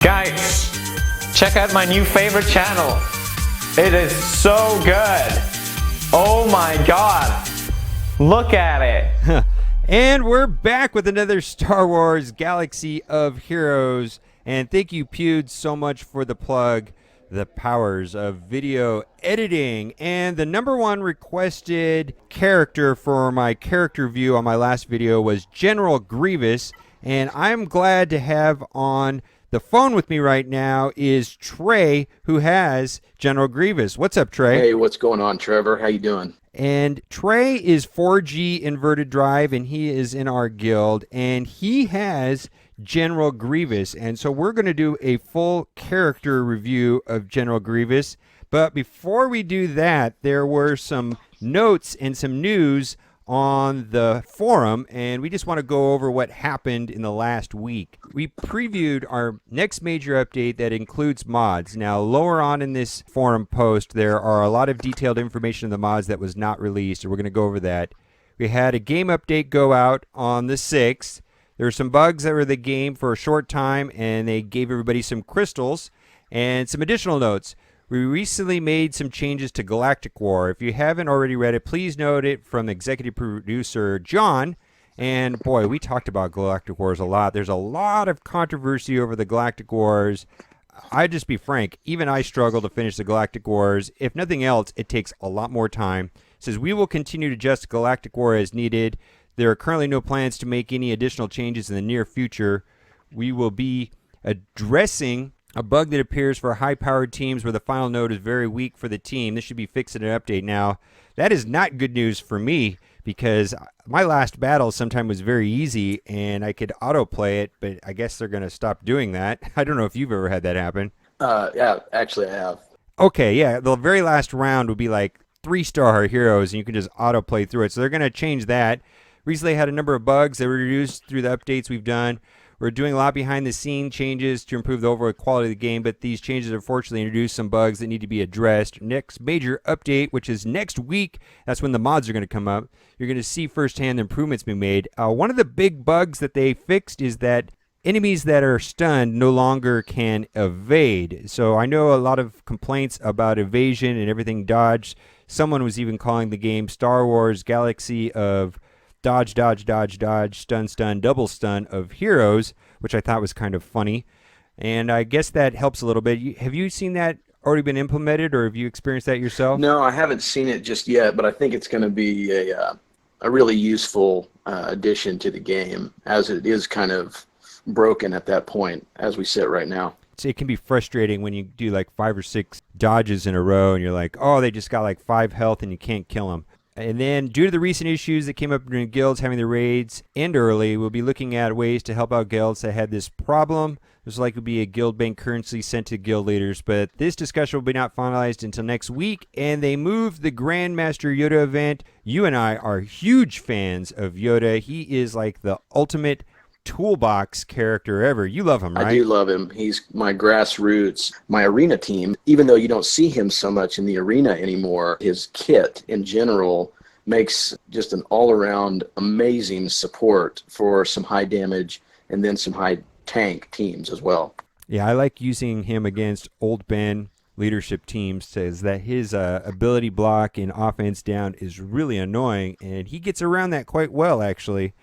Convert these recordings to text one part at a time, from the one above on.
Guys, check out my new favorite channel. It is so good. Oh my god. Look at it. And we're back with another Star Wars Galaxy of Heroes. And thank you, Pewd, so much for the plug. The powers of video editing. And the number one requested character for my character view on my last video was General Grievous. And I'm glad to have on the phone with me right now is Trey, who has General Grievous. What's up, Trey? Hey, what's going on, Trevor? How you doing? And Trey is 4G inverted drive, and he is in our guild, and he has General Grievous. And so we're going to do a full character review of General Grievous. But before we do that, there were some notes and some news on the forum, and we just want to go over what happened in the last week. We previewed our next major update that includes mods. Now, lower on in this forum post, there are a lot of detailed information on the mods that was not released, and we're going to go over that. We had a game update go out on the 6th. There were some bugs that were in the game for a short time, and they gave everybody some crystals and some additional notes. We recently made some changes to Galactic War. If you haven't already read it, please note it from executive producer John. And boy, we talked about Galactic Wars a lot. There's a lot of controversy over the Galactic Wars. I'd just be frank, even I struggle to finish the Galactic Wars. If nothing else, it takes a lot more time. It says we will continue to adjust Galactic War as needed. There are currently no plans to make any additional changes in the near future. We will be addressing a bug that appears for high-powered teams where the final node is very weak for the team. This should be fixed in an update. Now, that is not good news for me because my last battle sometime was very easy and I could autoplay it, but I guess they're going to stop doing that. I don't know if you've ever had that happen. Yeah, actually I have. Okay, yeah, the very last round would be like 3-star heroes and you can just autoplay through it. So they're going to change that. Recently had a number of bugs that were reduced through the updates we've done. We're doing a lot behind-the-scene changes to improve the overall quality of the game, but these changes unfortunately introduced some bugs that need to be addressed. Next major update, which is next week, that's when the mods are going to come up. You're going to see firsthand the improvements being made. One of the big bugs that they fixed is that enemies that are stunned no longer can evade. So I know a lot of complaints about evasion and everything dodged. Someone was even calling the game Star Wars Galaxy of dodge, dodge, dodge, dodge, stun, stun, double stun of heroes, which I thought was kind of funny. And I guess that helps a little bit. Have you seen that already been implemented, or have you experienced that yourself? No, I haven't seen it just yet, but I think it's going to be a really useful addition to the game, as it is kind of broken at that point as we sit right now. It can be frustrating when you do like 5 or 6 dodges in a row, and you're like, oh, they just got like 5 health, and you can't kill them. And then, due to the recent issues that came up during guilds having the raids end early, we'll be looking at ways to help out guilds that had this problem. There's likely to be a guild bank currency sent to guild leaders, but this discussion will be not finalized until next week. And they moved the Grandmaster Yoda event. You and I are huge fans of Yoda. He is like the ultimate toolbox character ever. You love him, right? I do love him. He's my grassroots, my arena team. Even though you don't see him so much in the arena anymore, his kit in general makes just an all-around amazing support for some high damage and then some high tank teams as well. Yeah, I like using him against Old Ben leadership teams. Says that his ability block and offense down is really annoying, and he gets around that quite well, actually.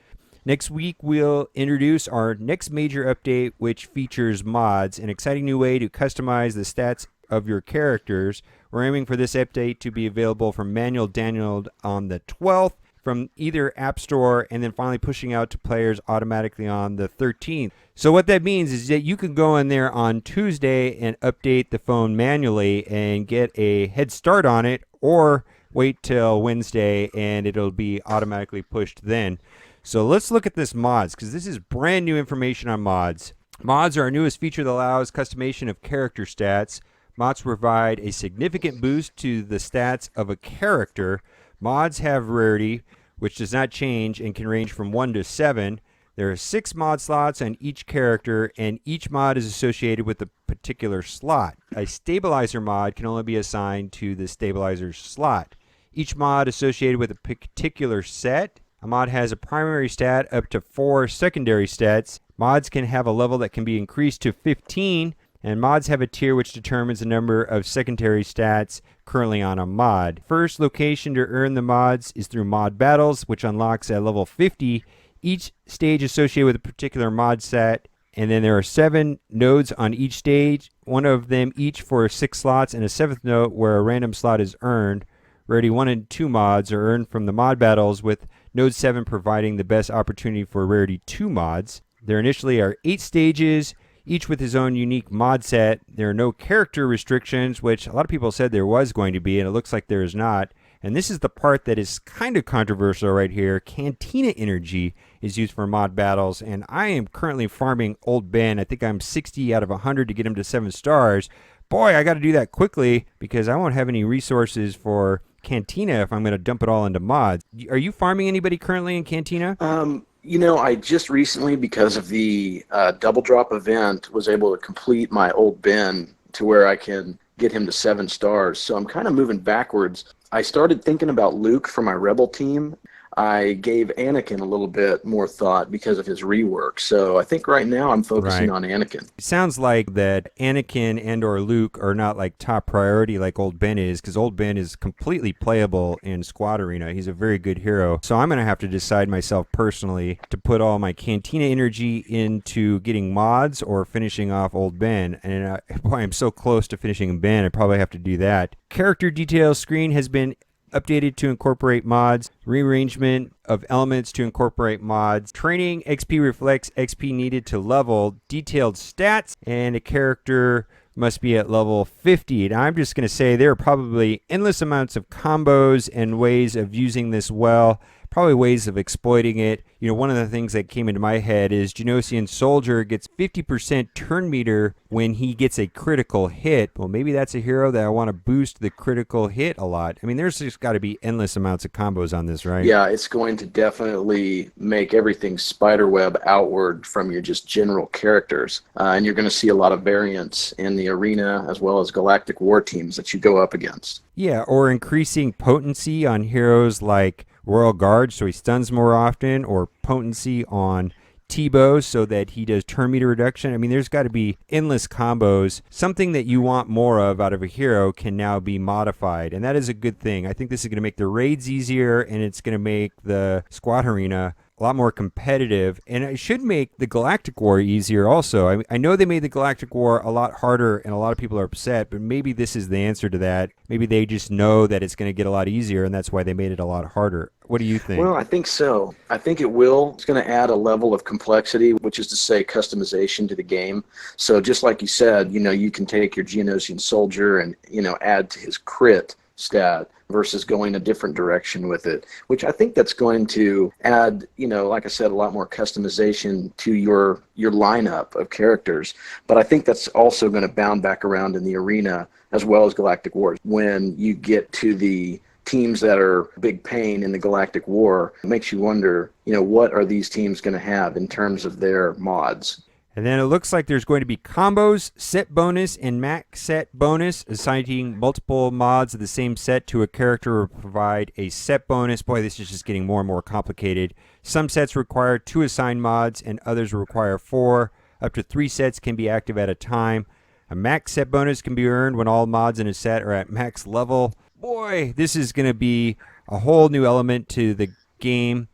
Next week, we'll introduce our next major update, which features mods, an exciting new way to customize the stats of your characters. We're aiming for this update to be available from manual download on the 12th from either App Store, and then finally pushing out to players automatically on the 13th. So what that means is that you can go in there on Tuesday and update the phone manually and get a head start on it, or wait till Wednesday and it'll be automatically pushed then. So let's look at this mods, because this is brand new information on mods. Mods are our newest feature that allows customization of character stats. Mods provide a significant boost to the stats of a character. Mods have rarity, which does not change and can range from 1 to 7. There are 6 mod slots on each character, and each mod is associated with a particular slot. A stabilizer mod can only be assigned to the stabilizer slot. Each mod associated with a particular set A mod has a primary stat up to 4 secondary stats. Mods can have a level that can be increased to 15, and mods have a tier which determines the number of secondary stats currently on a mod. First location to earn the mods is through mod battles, which unlocks at level 50. Each stage associated with a particular mod set, and then there are 7 nodes on each stage, one of them each for 6 slots, and a 7th node where a random slot is earned. Rarity 1 and 2 mods are earned from the mod battles, with node 7 providing the best opportunity for rarity 2 mods. There initially are 8 stages, each with his own unique mod set. There are no character restrictions, which a lot of people said there was going to be, and it looks like there is not. And this is the part that is kind of controversial right here. Cantina energy is used for mod battles, and I am currently farming Old Ben. I think I'm 60 out of 100 to get him to 7 stars. Boy, I got to do that quickly because I won't have any resources for Cantina if I'm going to dump it all into mods. Are you farming anybody currently in Cantina? I just recently, because of the double drop event, was able to complete my Old Ben to where I can get him to 7 stars. So I'm kind of moving backwards. I started thinking about Luke for my Rebel team. I gave Anakin a little bit more thought because of his rework. So I think right now I'm focusing on Anakin. It sounds like that Anakin and or Luke are not like top priority like Old Ben is, because Old Ben is completely playable in Squad Arena. He's a very good hero. So I'm going to have to decide myself personally to put all my Cantina energy into getting mods or finishing off Old Ben. And boy, I'm so close to finishing Ben, I probably have to do that. Character details screen has been updated to incorporate mods, rearrangement of elements to incorporate mods, training XP reflects XP needed to level, detailed stats, and a character must be at level 50. And I'm just going to say there are probably endless amounts of combos and ways of using this well, probably ways of exploiting it. One of the things that came into my head is Genosian Soldier gets 50% turn meter when he gets a critical hit. Well, maybe that's a hero that I want to boost the critical hit a lot. I mean, there's just got to be endless amounts of combos on this, right? Yeah, it's going to definitely make everything spiderweb outward from your just general characters. And you're going to see a lot of variance in the arena as well as galactic war teams that you go up against. Yeah, or increasing potency on heroes like Royal Guard so he stuns more often, or potency on T-Bow so that he does turn meter reduction. I mean, there's got to be endless combos. Something that you want more of out of a hero can now be modified, and that is a good thing. I think this is going to make the raids easier, and it's going to make the Squad Arena a lot more competitive, and it should make the Galactic War easier also. I know they made the Galactic War a lot harder, and a lot of people are upset, but maybe this is the answer to that. Maybe they just know that it's going to get a lot easier, and that's why they made it a lot harder. What do you think? Well, I think so. I think it will. It's going to add a level of complexity, which is to say customization to the game. So just like you said, you can take your Geonosian Soldier and, add to his crit stat versus going a different direction with it, which I think that's going to add, like I said, a lot more customization to your lineup of characters. But I think that's also going to bound back around in the arena as well as Galactic Wars. When you get to the teams that are big pain in the Galactic War, it makes you wonder, what are these teams going to have in terms of their mods? And then it looks like there's going to be combos, set bonus, and max set bonus. Assigning multiple mods of the same set to a character will provide a set bonus. Boy, this is just getting more and more complicated. Some sets require 2 assigned mods, and others require 4. Up to 3 sets can be active at a time. A max set bonus can be earned when all mods in a set are at max level. Boy, this is going to be a whole new element to the game.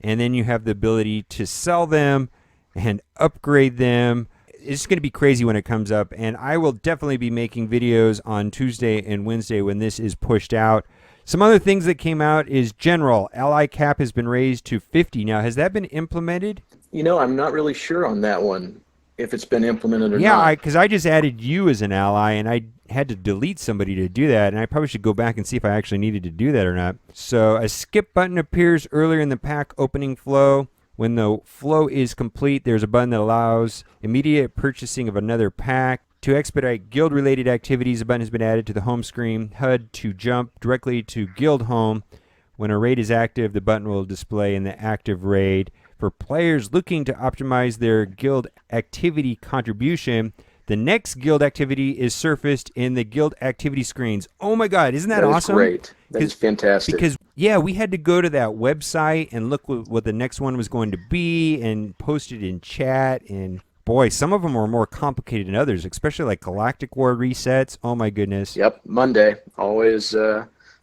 And then you have the ability to sell them and upgrade them. It's going to be crazy when it comes up, and I will definitely be making videos on Tuesday and Wednesday when this is pushed out. Some other things that came out is General Ally Cap has been raised to 50. Now, has that been implemented? I'm not really sure on that one, if it's been implemented or not. Yeah, because I just added you as an ally, and I had to delete somebody to do that, and I probably should go back and see if I actually needed to do that or not. So a skip button appears earlier in the pack opening flow. When the flow is complete, there's a button that allows immediate purchasing of another pack. To expedite guild-related activities, a button has been added to the home screen HUD to jump directly to guild home. When a raid is active, the button will display in the active raid. For players looking to optimize their guild activity contribution, The next guild activity is surfaced in the guild activity screens. Oh my God, isn't that That is awesome? great. That is fantastic. Because, yeah, we had to go to that website and look what the next one was going to be and post it in chat. And boy, some of them were more complicated than others, especially like Galactic War resets. Oh my goodness. Yep, Monday. Always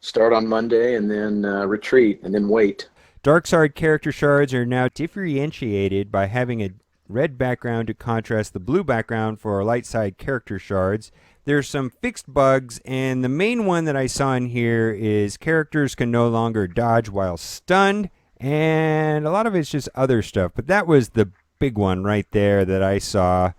start on Monday and then retreat and then wait. Darkside character shards are now differentiated by having a red background to contrast the blue background for light side character shards. There's some fixed bugs, and the main one that I saw in here is characters can no longer dodge while stunned, and a lot of it's just other stuff, but that was the big one right there that I saw.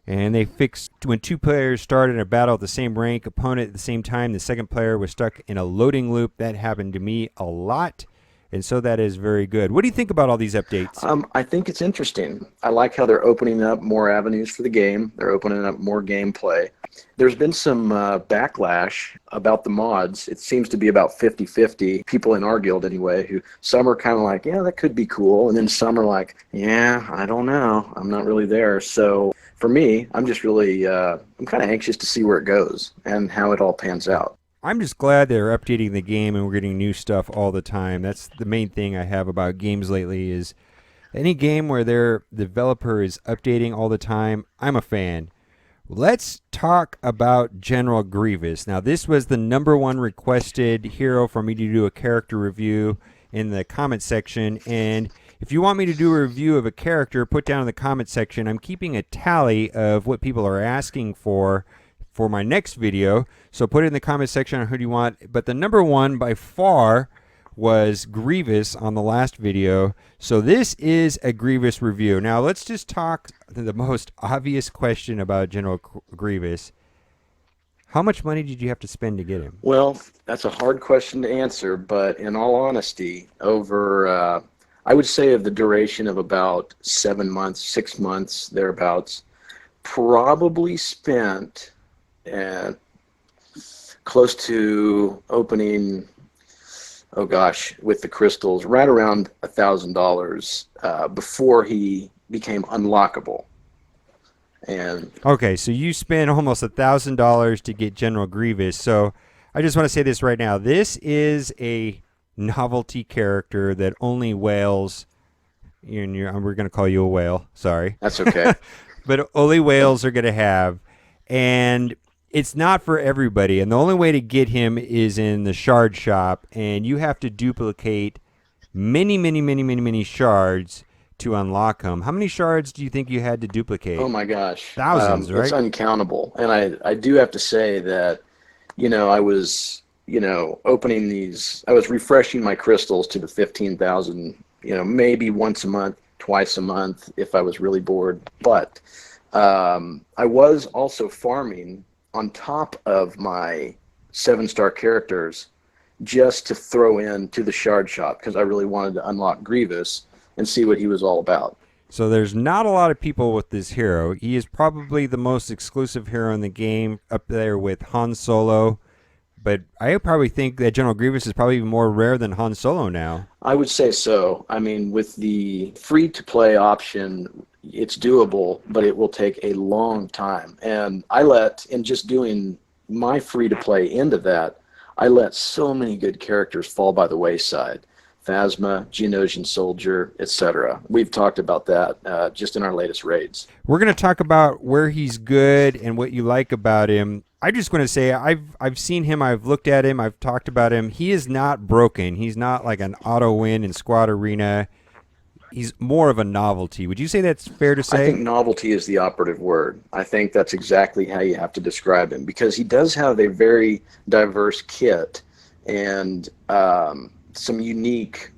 And they fixed when two players started a battle at the same rank opponent at the same time, the second player was stuck in a loading loop. That happened to me a lot. And so that is very good. What do you think about all these updates? I think it's interesting. I like how they're opening up more avenues for the game. They're opening up more gameplay. There's been some backlash about the mods. It seems to be about 50-50, people in our guild anyway, who some are kind of like, yeah, that could be cool. And then some are like, yeah, I don't know. I'm not really there. So for me, I'm just really, I'm kind of anxious to see where it goes and how it all pans out. I'm just glad they're updating the game and we're getting new stuff all the time. That's the main thing I have about games lately is any game where their developer is updating all the time, I'm a fan. Let's talk about General Grievous. Now, this was the #1 requested hero for me to do a character review in the comment section. And if you want me to do a review of a character, put down in the comment section. I'm keeping a tally of what people are asking for my next video. So put it in the comment section on who do you want. But the #1 by far was Grievous on the last video. So this is a Grievous review. Now let's just talk the most obvious question about General Grievous. How much money did you have to spend to get him? Well, that's a hard question to answer, but in all honesty, over, I would say of the duration of about 7 months, 6 months, thereabouts, probably spent close to opening, oh gosh, with the crystals, right around $1,000 before he became unlockable. And okay, so you spent almost $1,000 to get General Grievous. So I just want to say this right now. This is a novelty character that only whales, we're going to call you a whale, sorry. That's okay. But only whales are going to have. And it's not for everybody, and the only way to get him is in the shard shop, and you have to duplicate many shards to unlock him. How many shards do you think you had to duplicate? Oh my gosh. Thousands, right? It's uncountable. And I do have to say that, I was, opening these, I was refreshing my crystals to the 15,000, maybe once a month, twice a month if I was really bored. But I was also farming on top of my 7-star characters just to throw in to the shard shop because I really wanted to unlock Grievous and see what he was all about. So there's not a lot of people with this hero. He is probably the most exclusive hero in the game, up there with Han Solo. But I probably think that General Grievous is probably even more rare than Han Solo now. I would say so. I mean, with the free-to-play option, it's doable, but it will take a long time. And in just doing my free-to-play end of that, I let so many good characters fall by the wayside. Phasma, Geonosian Soldier, etc. We've talked about that just in our latest raids. We're going to talk about where he's good and what you like about him. I just want to say I've seen him, I've looked at him, I've talked about him. He is not broken. He's not like an auto win in Squad Arena. He's more of a novelty. Would you say that's fair to say? I think novelty is the operative word. I think that's exactly how you have to describe him because he does have a very diverse kit and some unique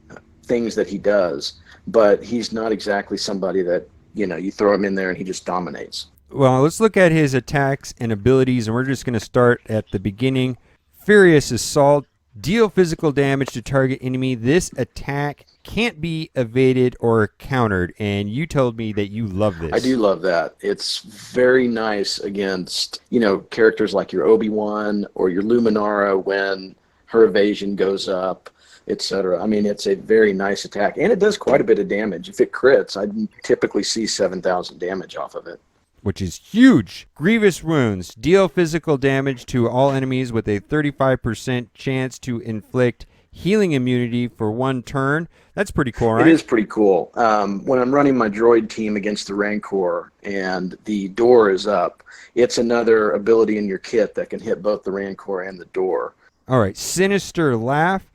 things that he does, but he's not exactly somebody that, you throw him in there and he just dominates. Well, let's look at his attacks and abilities, and we're just going to start at the beginning. Furious Assault. Deal physical damage to target enemy. This attack can't be evaded or countered, and you told me that you love this. I do love that. It's very nice against, characters like your Obi-Wan or your Luminara when her evasion goes up, etc. I mean, it's a very nice attack, and it does quite a bit of damage. If it crits, I typically see 7,000 damage off of it. which is huge. Grievous wounds deal physical damage to all enemies with a 35% chance to inflict healing immunity for 1 turn. That's pretty cool, right? It is pretty cool. When I'm running my droid team against the Rancor and the door is up, it's another ability in your kit that can hit both the Rancor and the door. All right, Sinister Laugh.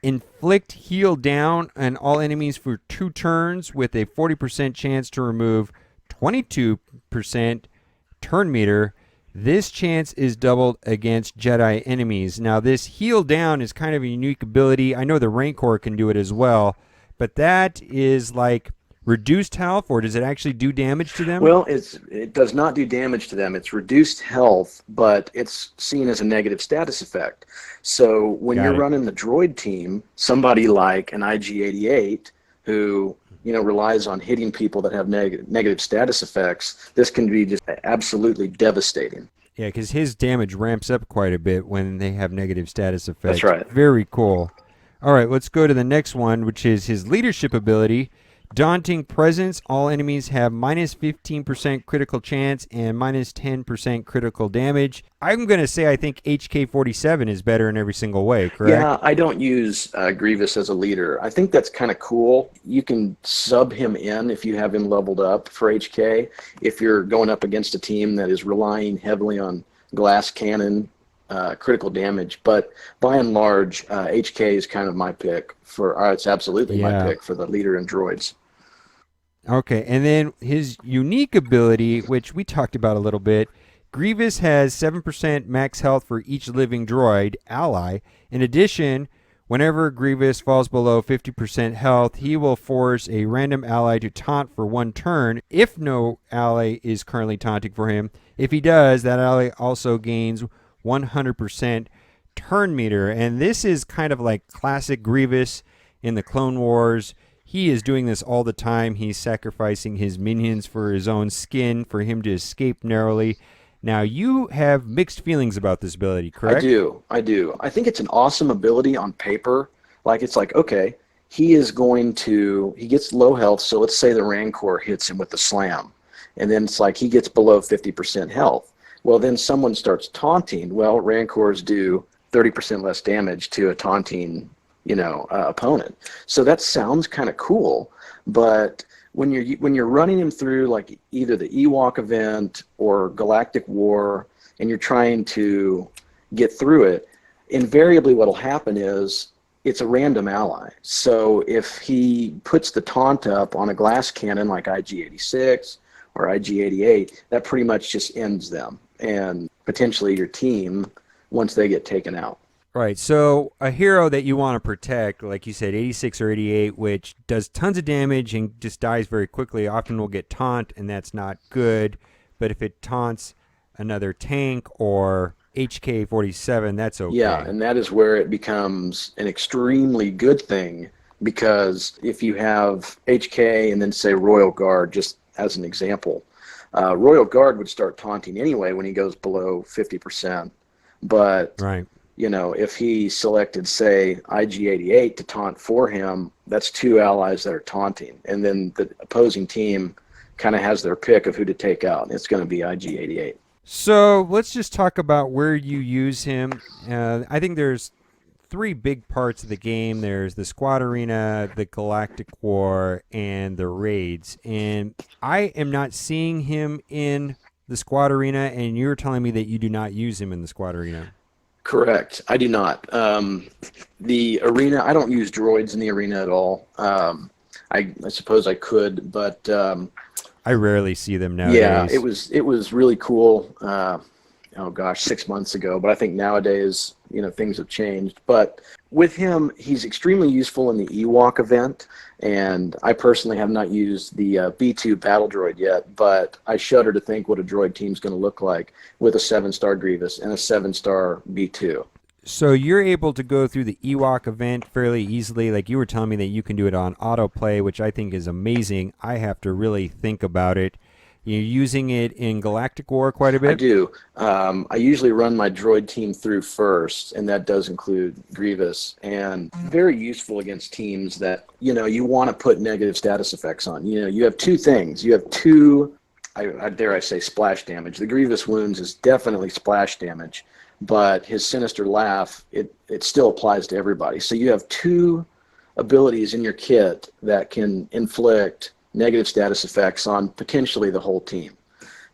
Inflict heal down on all enemies for 2 turns with a 40% chance to remove 22% turn meter. This chance is doubled against Jedi enemies. Now, this heal down is kind of a unique ability. I know the Rancor can do it as well, but that is like reduced health, or does it actually do damage to them? Well, it does not do damage to them. It's reduced health, but it's seen as a negative status effect. So when you're running the droid team, somebody like an IG-88 who relies on hitting people that have negative status effects, this can be just absolutely devastating. Yeah, because his damage ramps up quite a bit when they have negative status effects. That's right. Very cool. All right, let's go to the next one, which is his leadership ability. Daunting Presence. All enemies have minus 15% critical chance and minus 10% critical damage. I'm going to say I think HK-47 is better in every single way, correct? Yeah, I don't use Grievous as a leader. I think that's kind of cool. You can sub him in if you have him leveled up for HK. If you're going up against a team that is relying heavily on glass cannon critical damage, but by and large, HK is kind of my pick it's absolutely my pick for the leader and droids. Okay, and then his unique ability, which we talked about a little bit, Grievous has 7% max health for each living droid ally. In addition, whenever Grievous falls below 50% health, he will force a random ally to taunt for 1 turn if no ally is currently taunting for him. If he does, that ally also gains 100% turn meter. And this is kind of like classic Grievous in the Clone Wars. He is doing this all the time. He's sacrificing his minions for his own skin for him to escape narrowly. Now, you have mixed feelings about this ability, correct? I do. I think it's an awesome ability on paper. It's like, okay, he gets low health, so let's say the Rancor hits him with the slam. And then it's like he gets below 50% health. Well, then someone starts taunting. Well, Rancors do 30% less damage to a taunting opponent. So that sounds kind of cool, but when you're running him through like either the Ewok event or Galactic War, and you're trying to get through it, invariably what'll happen is it's a random ally. So if he puts the taunt up on a glass cannon like IG-86 or IG-88, that pretty much just ends them and potentially your team once they get taken out. Right, so a hero that you want to protect, like you said, 86 or 88, which does tons of damage and just dies very quickly, often will get taunt, and that's not good. But if it taunts another tank or HK-47, that's okay. Yeah, and that is where it becomes an extremely good thing, because if you have HK and then say Royal Guard, just as an example, Royal Guard would start taunting anyway when he goes below 50%. But right. If he selected, say, IG-88 to taunt for him, that's 2 allies that are taunting. And then the opposing team kind of has their pick of who to take out. It's going to be IG-88. So let's just talk about where you use him. I think there's 3 big parts of the game. There's the Squad Arena, the Galactic War, and the Raids. And I am not seeing him in the Squad Arena, and you're telling me that you do not use him in the Squad Arena. Correct. I do not. The arena, I don't use droids in the arena at all. I suppose I could, but I rarely see them nowadays. Yeah, it was really cool. 6 months ago. But I think nowadays, things have changed. But with him, he's extremely useful in the Ewok event. And I personally have not used the B2 battle droid yet, but I shudder to think what a droid team's going to look like with a 7-star Grievous and a 7-star B2. So you're able to go through the Ewok event fairly easily. Like you were telling me that you can do it on autoplay, which I think is amazing. I have to really think about it. You're using it in Galactic War quite a bit? I do. I usually run my droid team through first, and that does include Grievous, and very useful against teams that, you want to put negative status effects on. You have 2 things. You have 2 I dare I say splash damage. The Grievous wounds is definitely splash damage, but his Sinister Laugh, it still applies to everybody. So you have 2 abilities in your kit that can inflict negative status effects on potentially the whole team.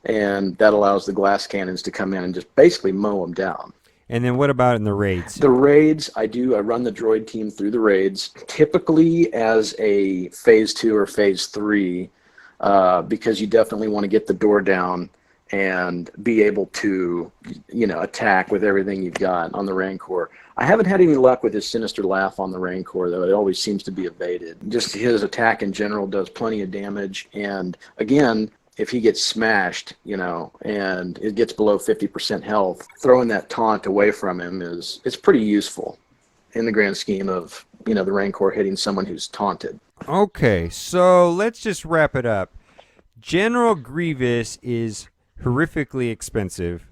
And that allows the glass cannons to come in and just basically mow them down. And then what about in the raids? The raids, I run the droid team through the raids, typically as a phase 2 or phase 3, because you definitely want to get the door down and be able to, attack with everything you've got on the Rancor. I haven't had any luck with his Sinister Laugh on the Rancor, though. It always seems to be evaded. Just his attack in general does plenty of damage. And again, if he gets smashed, and it gets below 50% health, throwing that taunt away from him it's pretty useful in the grand scheme of, the Rancor hitting someone who's taunted. Okay, so let's just wrap it up. General Grievous is horrifically expensive,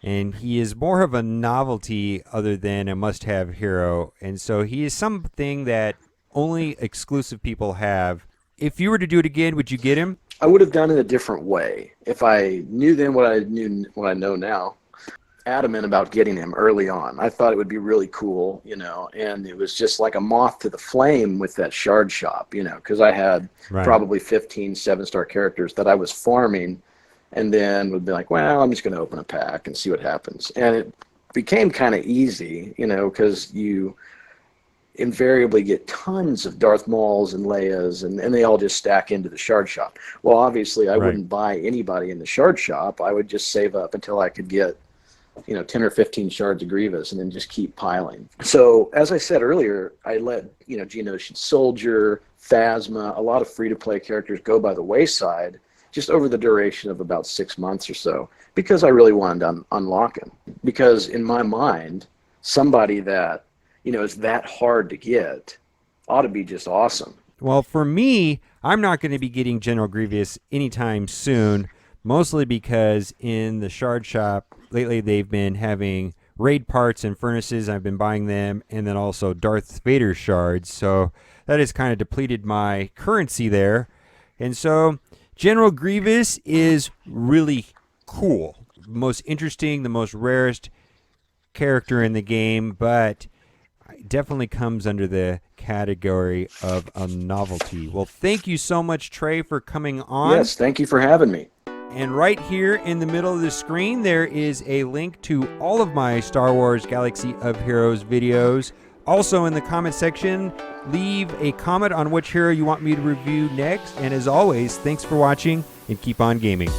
and he is more of a novelty other than a must-have hero, and so he is something that only exclusive people have. If you were to do it again, would you get him? I would have done it a different way. If I knew then what I know now, adamant about getting him early on. I thought it would be really cool, and it was just like a moth to the flame with that shard shop, because I had probably 15 7-star characters that I was farming, and then would be like, well, I'm just going to open a pack and see what happens. And it became kind of easy, because you invariably get tons of Darth Mauls and Leias, and they all just stack into the shard shop. Well, obviously, I wouldn't buy anybody in the shard shop. I would just save up until I could get 10 or 15 shards of Grievous and then just keep piling. So, as I said earlier, I let, Geonosian Soldier, Phasma, a lot of free-to-play characters go by the wayside just over the duration of about 6 months or so, because I really wanted to unlock him. Because in my mind, somebody that, is that hard to get ought to be just awesome. Well, for me, I'm not going to be getting General Grievous anytime soon, mostly because in the shard shop, lately they've been having raid parts and furnaces. I've been buying them, and then also Darth Vader shards. So that has kind of depleted my currency there. And so General Grievous is really cool. Most interesting, the most rarest character in the game, but definitely comes under the category of a novelty. Well, thank you so much, Trey, for coming on. Yes, thank you for having me. And right here in the middle of the screen, there is a link to all of my Star Wars Galaxy of Heroes videos. Also in the comment section, leave a comment on which hero you want me to review next. And as always, thanks for watching and keep on gaming.